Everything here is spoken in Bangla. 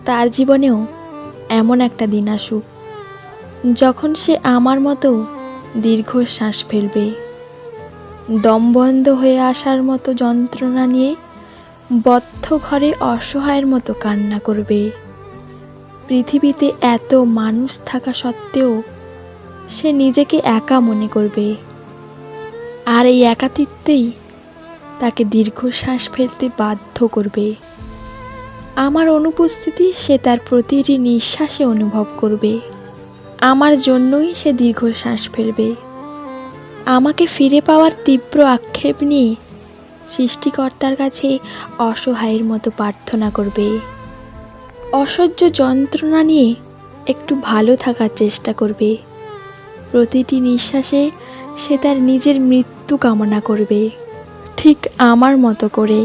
তার জীবনেও এমন একটা দিন আসুক যখন সে আমার মতো দীর্ঘশ্বাস ফেলবে, দম বন্ধ হয়ে আসার মতো যন্ত্রণা নিয়ে বদ্ধ ঘরে অসহায়ের মতো কান্না করবে। পৃথিবীতে এত মানুষ থাকা সত্ত্বেও সে নিজেকে একা মনে করবে, আর এই একাকিত্বই তাকে দীর্ঘশ্বাস ফেলতে বাধ্য করবে। আমার অনুপস্থিতি সে তার প্রতিটি নিঃশ্বাসে অনুভব করবে। আমার জন্যই সে দীর্ঘশ্বাস ফেলবে। আমাকে ফিরে পাওয়ার তীব্র আক্ষেপ নিয়ে সৃষ্টিকর্তার কাছে অসহায়ের মতো প্রার্থনা করবে। অসহ্য যন্ত্রণা নিয়ে একটু ভালো থাকার চেষ্টা করবে। প্রতিটি নিঃশ্বাসে সে তার নিজের মৃত্যু কামনা করবে, ঠিক আমার মতো করে।